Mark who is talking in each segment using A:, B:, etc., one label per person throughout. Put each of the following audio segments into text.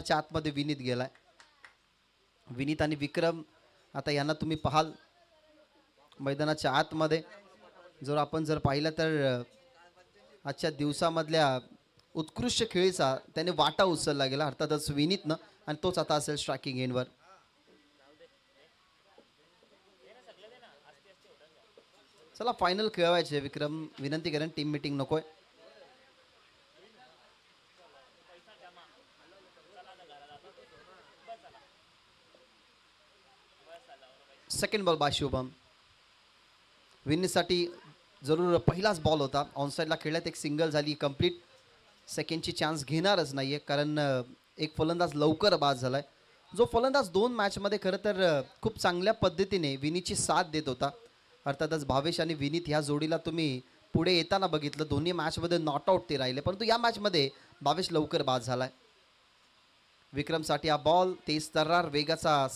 A: च्या आतमध्ये विनीत गेलाय. विनीत आणि विक्रम आता यांना तुम्ही पाहाल मैदानाच्या आतमध्ये. जर आपण पाहिलं तर आजच्या दिवसामधल्या उत्कृष्ट खेळीचा त्याने वाटा उचलला गेला अर्थातच विनीतनं, आणि तोच आता असेल स्ट्रायकिंग एंडवर. चला फायनल खेळवायचे विक्रम, विनंती करेन टीम मीटिंग नकोय. Second ball by Shubham. विनीसाठी जरूर पहिलाच बॉल होता, ऑनसाईडला खेळल्यात एक सिंगल झाली कंप्लीट. सेकंडची चान्स घेणारच नाहीये कारण एक फलंदाज लवकर बाद झालाय. जो फलंदाज 2 मॅचमध्ये खरं तर खूप चांगल्या पद्धतीने विनीची साथ देत होता. अर्थातच भावेश आणि विनीत ह्या जोडीला तुम्ही पुढे येताना बघितलं, दोन्ही मॅचमध्ये नॉट आउट ते राहिले, परंतु या मॅचमध्ये भावेश लवकर बाद झालाय. विक्रमसाठी हा बॉल तेज तर्रार वेगाचा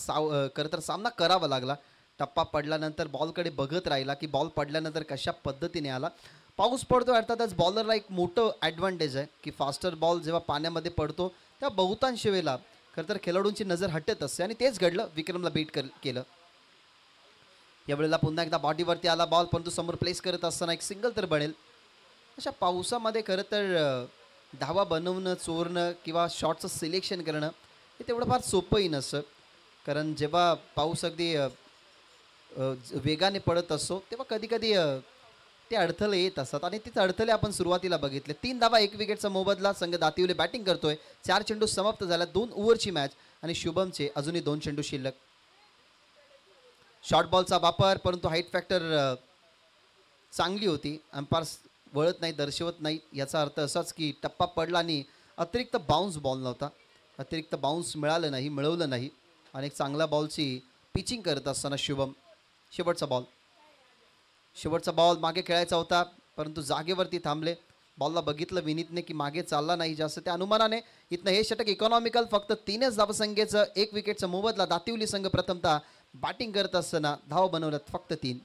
A: खरं तर सामना करावा लागला. टप्पा पडल्यानंतर बॉलकडे बघत राहिला की बॉल पडल्यानंतर कशा पद्धतीने आला. पाऊस पडतो अर्थातच बॉलरला एक मोठं ॲडव्हान्टेज आहे की फास्टर बॉल जेव्हा पाण्यामध्ये पडतो तेव्हा बहुतांश वेळेला खरं तर खेळाडूंची नजर हटत असते, आणि तेच घडलं. विक्रमला बीट केलं. यावेळेला पुन्हा एकदा बॉडीवरती आला बॉल, परंतु समोर प्लेस करत असताना एक सिंगल तर बनेल. अशा पावसामध्ये खरं तर धावा बनवणं, चोरणं किंवा शॉटचं सिलेक्शन करणं हे तेवढं फार सोपंही नसतं, कारण जेव्हा पाऊस अगदी वेगाने पडत असतो तेव्हा कधी कधी ते अडथळे येत असतात, आणि तीच अडथळे आपण सुरुवातीला बघितले. 3 धावा 1 विकेटचा मोबदला. संघ दातिवले बॅटिंग करतोय. 4 चेंडू समाप्त झाल्या, 2 ओव्हरची मॅच, आणि शुभमचे अजूनही 2 चेंडू शिल्लक. शॉर्ट बॉलचा वापर, परंतु हाईट फॅक्टर चांगली होती. अंपायर्स वळत नाही, दर्शवत नाही. याचा अर्थ असाच की टप्पा पडला आणि अतिरिक्त बाउन्स बॉल नव्हता. अतिरिक्त बाउन्स मिळवलं नाही, आणि एक चांगल्या बॉलची पिचिंग करत असताना शुभम. शेवटचा बॉल मागे खेळायचा होता, परंतु जागेवरती थांबले. बॉलला बघितलं विनीतने की मागे चालला नाही जास्त, त्या अनुमानाने इथनं हे षटक इकॉनॉमिकल. फक्त 3च धावसंख्येचं 1 विकेटचा मोबदला. दातिवली संघ प्रथमतः बॅटिंग करत असताना धाव बनवल्यात फक्त 3.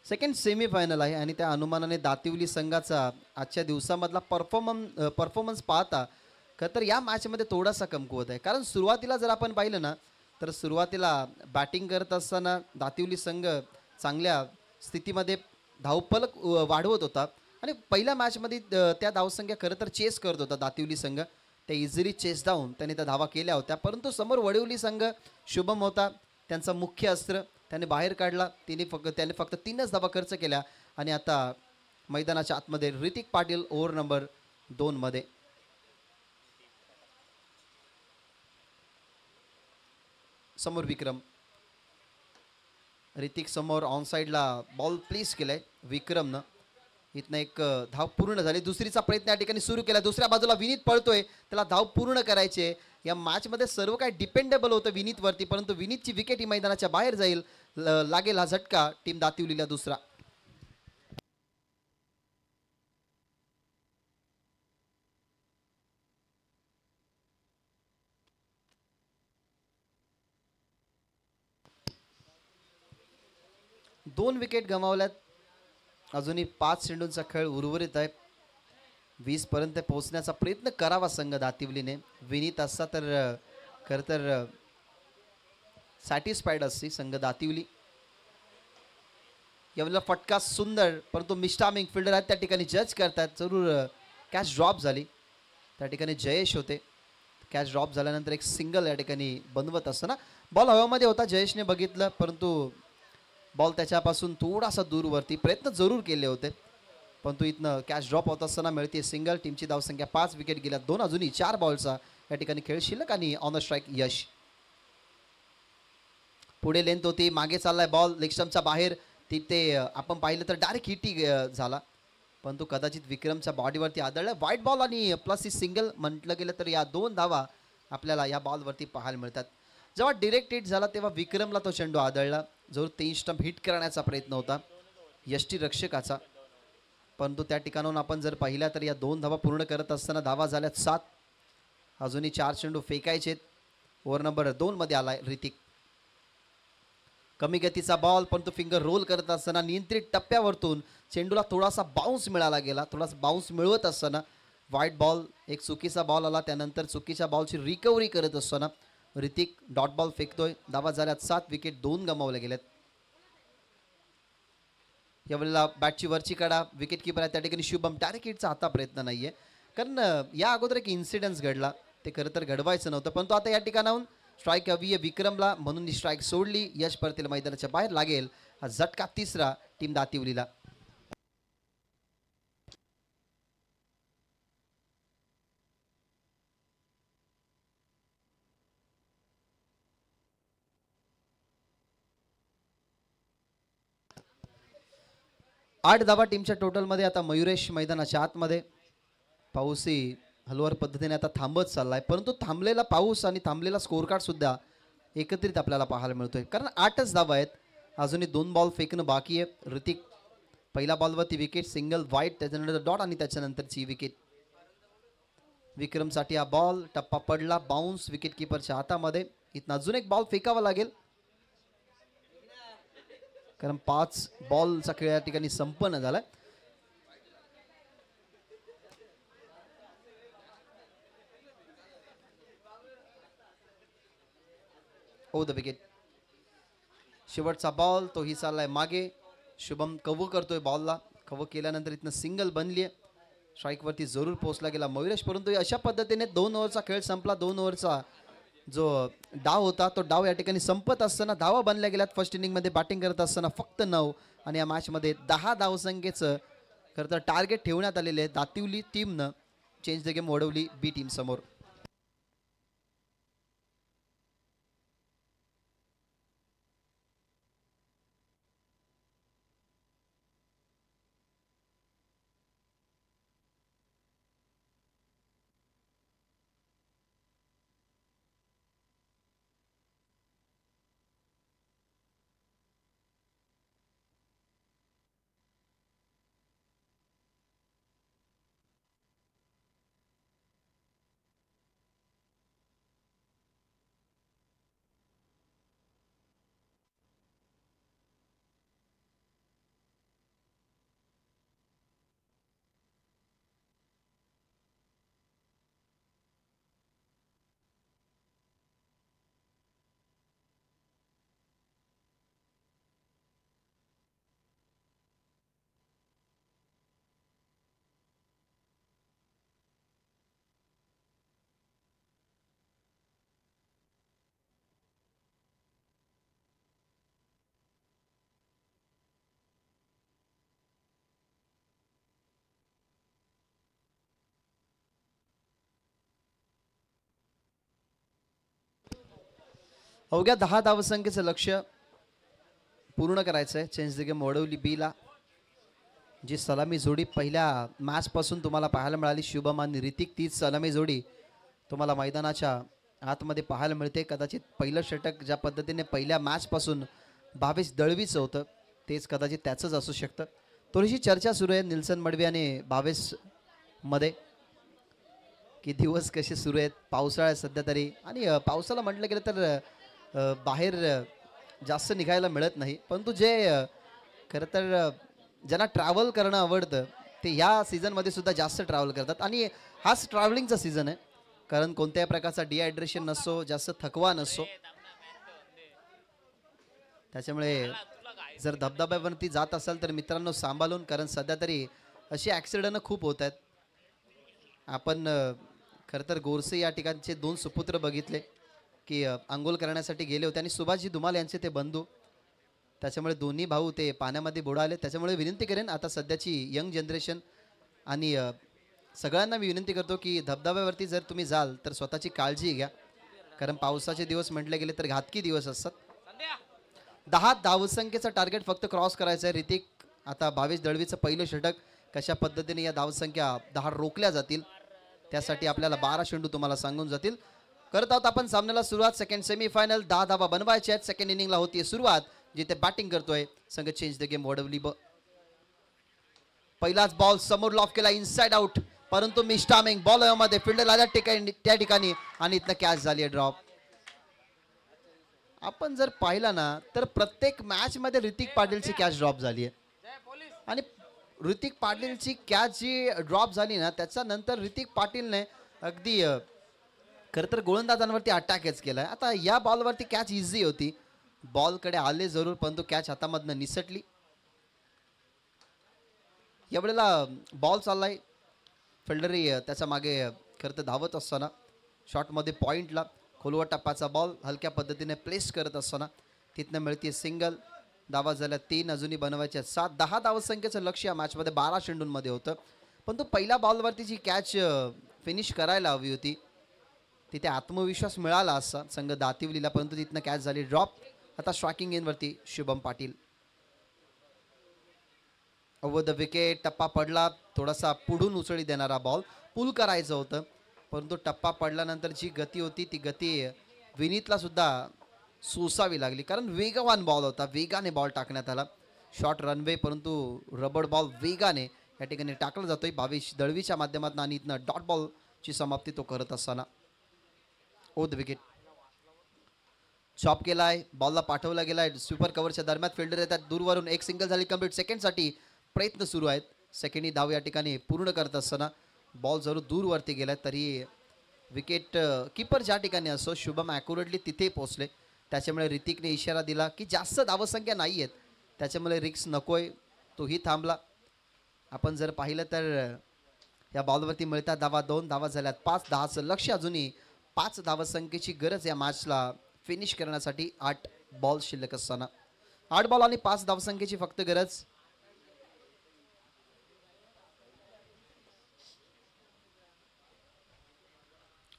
A: सेकंड सेमीफायनल आहे, आणि त्या अनुमानाने दातिवली संघाचा आजच्या दिवसामधला परफॉर्मन्स पाहता खरं तर या मॅचमध्ये थोडासा कमकुवत आहे. कारण सुरुवातीला जर आपण पाहिलं ना, तर सुरुवातीला बॅटिंग करत असताना दातिवली संघ चांगल्या स्थितीमध्ये धावफलक वाढवत होता, आणि पहिल्या मॅचमध्ये त्या धावसंख्या खरं तर चेस करत होता दातिवली संघ. त्या इझिली चेस डाऊन त्याने त्या धावा केल्या होत्या, परंतु समोर वडिवली संघ शुभम होता त्यांचा मुख्य अस्त्र, त्याने बाहेर काढला. त्याने फक्त 3च धावा खर्च केल्या, आणि आता मैदानाच्या आतमध्ये ऋतिक पाटील ओव्हर नंबर 2 मध्ये. समोर विक्रम. ऋतिक समोर ऑन साईडला बॉल प्लेस केलाय विक्रमनं. इथनं एक धाव पूर्ण झाली. दुसरीचा प्रयत्न या ठिकाणी सुरू केला. दुसऱ्या बाजूला विनीत पळतोय, त्याला धाव पूर्ण करायचे. या मॅचमध्ये सर्व काही डिपेंडेबल होतं विनीतवरती, परंतु विनीतची विकेट ही मैदानाच्या बाहेर जाईल. लागेल हा झटका टीम दातिवलीला दुसरा. दोन विकेट गमावल्यात. अजूनही 5 चेंडूंचा खेळ उर्वरित आहे. 20 पर्यंत पोहोचण्याचा प्रयत्न करावा संघ दातिवलीने. विनीत असता तर खरं तर सॅटिस्फाईड असते संघ दातिवली. यावेळेला फटका सुंदर, परंतु मिस्टामिंग फिल्डर आहेत त्या ठिकाणी जज करतात. जरूर कॅच ड्रॉप झाली, त्या ठिकाणी जयेश होते. कॅच ड्रॉप झाल्यानंतर एक सिंगल या ठिकाणी बनवत असताना बॉल हवेमध्ये होता. जयेशने बघितलं, परंतु बॉल त्याच्यापासून थोडासा दूरवरती प्रयत्न जरूर केले होते, परंतु इथनं कॅच ड्रॉप होत असताना मिळते सिंगल. टीमची धावसंख्या 5 विकेट गेल्या, 2 अजूनही 4 बॉलचा या ठिकाणी खेळ शिल्लक, आणि ऑन द स्ट्राईक यश. पुढे लेंथ होती, मागे चाललाय बॉल लेगस्टम्पच्या बाहेर. तिथे आपण पाहिलं तर डायरेक्ट हिटी झाला, परंतु कदाचित विक्रमच्या बॉडीवरती आदळलं. व्हाईट बॉल आणि प्लस ही सिंगल म्हटलं गेलं तर या 2 धावा आपल्याला या बॉलवरती पाहायला मिळतात. जेव्हा डिरेक्ट हिट झाला तेव्हा विक्रमला तो चेंडू आदळला, जो 3 स्टंप हिट करण्याचा प्रयत्न होता यष्टीरक्षकाचा, परंतु त्या ठिकाणाहून आपण जर पाहिला तर या 2 धावा पूर्ण करत असताना धावा झाल्यात 7. अजूनही 4 चेंडू फेकायचेत. ओव्हर नंबर 2 मध्ये आलाय ऋतिक. कमी गतीचा बॉल, परंतु फिंगर रोल करत असताना नियंत्रित टप्प्यावरतून चेंडूला थोडासा बाउन्स मिळाला गेला. थोडासा बाउन्स मिळवत असताना वाईट बॉल, एक चुकीचा बॉल आला, त्यानंतर चुकीच्या बॉलची रिकव्हरी करत असताना ऋतिक डॉट बॉल फेकतोय. धावा झाल्यात 7, विकेट 2 गमावले गेलेत. यावेळेला बॅटची वरची कडा, विकेट किपर आहे त्या ठिकाणी शुभम. डायरेक्ट हिटचा आता प्रयत्न नाहीये, कारण या अगोदर एक इन्सिडेंट घडला, ते खरं तर घडवायचं नव्हतं, पण तो आता या ठिकाणाहून स्ट्राईक हवी आहे विक्रमला, म्हणून ही स्ट्राईक सोडली. यश परतील मैदानाच्या बाहेर लागेल. हा झटका तिसरा टीम दातिवलीला. आठ धावा टीमच्या टोटलमध्ये. आता मयुरेश मैदानाच्या आतमध्ये. पाऊसही हलवार पद्धतीने आता थांबत चाललाय, परंतु थांबलेला पाऊस आणि थांबलेला स्कोर कार्ड सुद्धा एकत्रित आपल्याला पाहायला मिळतोय, कारण 8च धावा आहेत. अजूनही 2 बॉल फेकणं बाकी आहे. ऋतिक पहिल्या बॉलवरती विकेट, सिंगल वाईट, त्याच्यानंतर डॉट आणि त्याच्यानंतरची विकेट. विक्रमसाठी हा बॉल टप्पा पडला, बाउन्स विकेट किपरच्या हातामध्ये. इथं अजून एक बॉल फेकावा लागेल, कारण 5 बॉलचा खेळ या ठिकाणी संपन्न झालाय. ओ द विकेट. शेवटचा बॉल तोही चाललाय मागे. शुभम कव्ह करतोय बॉलला, कव्ह केल्यानंतर इथनं सिंगल बनली आहे. स्ट्राईकवरती जरूर पोहोचला गेला मयुरेश, परंतु अशा पद्धतीने 2 ओव्हरचा खेळ संपला. 2 ओव्हरचा जो डाव होता तो डाव या ठिकाणी संपत असताना धावा बनल्या गेल्यात. फर्स्ट इनिंगमध्ये बॅटिंग करत असताना फक्त 9 आणि या मॅचमध्ये 10 धावसंख्येचं खरं तर टार्गेट ठेवण्यात आलेले आहे. दातिवली टीमनं change the game Vadavali B team समोर. अवघ्या 10 धावसंख्येचं लक्ष्य पूर्ण करायचं आहे चेंज द गेम वडवली बीला. जी सलामी जोडी पहिल्या मॅचपासून तुम्हाला पाहायला मिळाली शुभम आणि ऋतिक, तीच सलामी जोडी तुम्हाला मैदानाच्या आतमध्ये पाहायला मिळते. कदाचित पहिलं षटक ज्या पद्धतीने पहिल्या मॅचपासून भावेश दळवीचं होतं तेच कदाचित त्याचंच असू शकतं. थोडीशी चर्चा सुरू आहे निल्सन मडवी आणि भावेश मध्ये की दिवस कसे सुरू आहेत. पावसाळा सध्या तरी, आणि पावसाला म्हटलं गेलं तर बाहेर जास्त निघायला मिळत नाही, परंतु जे खरं तर ज्यांना ट्रॅव्हल करणं आवडतं ते या सीझनमध्ये सुद्धा जास्त ट्रॅव्हल करतात. आणि हाच ट्रॅव्हलिंगचा सीझन आहे, कारण कोणत्याही प्रकारचा डिहायड्रेशन नसतो, जास्त थकवा नसतो. त्याच्यामुळे जर धबधब्यावरती जात असाल तर मित्रांनो सांभाळून, कारण सध्या तरी अशी ॲक्सिडेंट खूप होत आहेत. आपण खरं तर गोरसे या ठिकाणचे 2 सुपुत्र बघितले की अंघोळ करण्यासाठी गेले होते, आणि सुभाषजी धुमाल यांचे ते बंधू, त्याच्यामुळे दोन्ही भाऊ ते पाण्यामध्ये बुडाले. त्याच्यामुळे विनंती करेन आता सध्याची यंग जनरेशन आणि सगळ्यांना मी विनंती करतो की धबधब्यावरती जर तुम्ही जाल तर स्वतःची काळजी घ्या, कारण पावसाचे दिवस म्हटले गेले तर घातकी दिवस असतात. 10 धावसंख्येचा टार्गेट फक्त क्रॉस करायचा आहे. ऋतिक आता भावेश दळवीचं पहिलं षटक, कशा पद्धतीने या धावसंख्या 10 रोखल्या जातील त्यासाठी आपल्याला 12 चेंडू तुम्हाला सांगून जातील. करत आहोत आपण सामन्याला सुरुवात. सेकंड सेमीफायनल 10 धावा बनवायच्या आहेत. सेकंड इनिंगला होतीये सुरुवात, जिथे बॅटिंग करतोय संघ चेंज द गेम वडवली पहिलाच बॉल समोर लॉफ केला, इनसाइड आउट, परंतु मिस टायमिंग. बॉल मध्ये फिल्डर आल्या त्या ठिकाणी आणि इथनं कॅच झाली आहे ड्रॉप. आपण जर पाहिला ना तर प्रत्येक मॅच मध्ये ऋतिक पाटीलची कॅच ड्रॉप झाली आहे, आणि ऋतिक पाटीलची कॅच जी ड्रॉप झाली ना त्याच्यानंतर ऋतिक पाटीलने अगदी खरं तर गोलंदाजांवरती अटॅकच केलाय. आता या बॉलवरती कॅच इझी होती, बॉलकडे आले जरूर परंतु कॅच हातामधनं निसटली. यावेळेला बॉल चाललाय, फिल्डरही त्याच्या मागे खरं तर धावत असताना शॉटमध्ये पॉईंटला खोलवा टप्पाचा बॉल हलक्या पद्धतीने प्लेस करत असताना तिथनं मिळते सिंगल. धावा झाल्या 3, अजूनही बनवायच्या 7. 10 धावसंख्येचं लक्ष या मॅचमध्ये 12 चेंडूंमध्ये होतं, पण तो पहिल्या बॉलवरती जी कॅच फिनिश करायला हवी होती तिथे आत्मविश्वास मिळाला असता संघ दातिवलीला, परंतु तिथनं कॅच झाली ड्रॉप. आता स्ट्रायकिंग एनवरती Shubham Patil. Over the wicket, टप्पा पडला, थोडासा पुढून उसळी देणारा बॉल, पुल करायचं होतं परंतु टप्पा पडल्यानंतर जी गती होती ती गती विनीतला सुद्धा सोसावी लागली, कारण वेगवान बॉल होता, वेगाने बॉल टाकण्यात आला. शॉर्ट रनवे परंतु रबड बॉल वेगाने या ठिकाणी टाकला जातोय भावेश दळवीच्या माध्यमातून आणि इथनं डॉट बॉलची समाप्ती तो करत असताना. ओव्हर द विकेट, चॉप केलाय, बॉलला पाठवला गेलाय स्वीपर कव्हरच्या दरम्यान, फिल्डर येतात दूरवरून. एक सिंगल झाली कंप्लीट. सेकंडसाठी प्रयत्न सुरू आहेत, सेकंडी धाव या ठिकाणी पूर्ण करत असताना बॉल जरूर दूरवरती गेलाय तरी विकेट कीपर ज्या ठिकाणी असो शुभम ॲक्युरेटली तिथे पोहोचले, त्याच्यामुळे ऋतिकने इशारा दिला की जास्त धावसंख्या नाही आहेत त्याच्यामुळे रिक्स नकोय, तोही थांबला. आपण जर पाहिलं तर या बॉलवरती मिळतात धावा, 2 धावा झाल्यात, 5. 10चं लक्ष, अजूनही 5 धावसंख्येची गरज या मॅचला फिनिश करण्यासाठी. 8 बॉल शिल्लक असताना 8 बॉल आणि 5 धावसंख्येची फक्त गरज.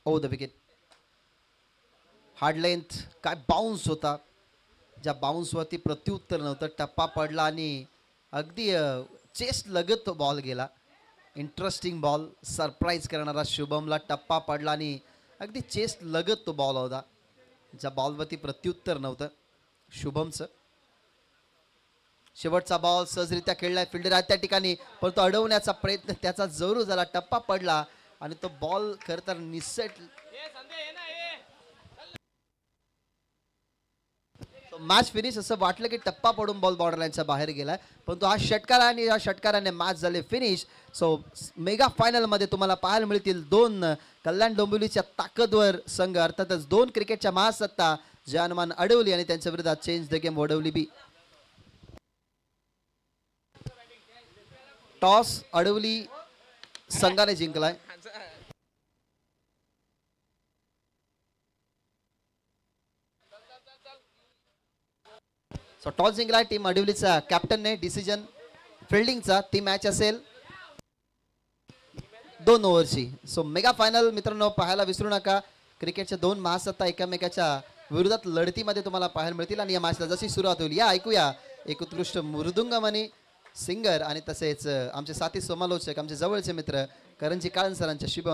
A: ओ द विकेट, हार्ड लेंथ, काय बाउन्स होता, ज्या बाउन्सवरती प्रत्युत्तर नव्हतं. टप्पा पडला आणि अगदी चेस्ट लगत तो बॉल गेला. इंटरेस्टिंग बॉल, सरप्राईज करणारा शुभमला. टप्पा पडला आणि अगदी चेस्ट लगत तो बॉल होता, ज्या बॉलवरती प्रत्युत्तर नव्हतं शुभमचं. शेवटचा बॉल सहजरित्या खेळलाय, फिल्डर आहे त्या ठिकाणी परंतु अडवण्याचा प्रयत्न त्याचा जरूर झाला. टप्पा पडला आणि तो बॉल खरं तर निसट. मॅच फिनिश असं वाटलं की टप्पा पडून बॉल बॉर्डरलाईनच्या बाहेर गेलाय, परंतु हा षटकार आणि या षटकाराने मॅच झाले फिनिश. सो मेगा फायनलमध्ये तुम्हाला पाहायला मिळतील 2 कल्याण डोंबिवलीच्या ताकदवर संघ, अर्थातच 2 क्रिकेटच्या महासत्ता जानमान अडवली आणि त्यांच्या विरोधात change the game Vadavali B. Toss Adavali संघाने जिंकलाय. सो टॉस जिंकलाय टीम अडवलीचा कॅप्टनने. डिसिजन फिल्डिंगचा, ती मॅच असेल 2 ओव्हरची. सो मेगा फायनल मित्रांनो पाहायला विसरू नका. क्रिकेटच्या 2 महासत्ता एकमेकाच्या विरोधात लढतीमध्ये तुम्हाला पाहायला मिळतील आणि या मॅचला जशी सुरुवात होईल या ऐकूया एक उत्कृष्ट मृदुंगमनी सिंगर आणि तसेच आमचे साथी समालोचक, आमचे जवळचे मित्र करंजी काळन सरांच्या शुभ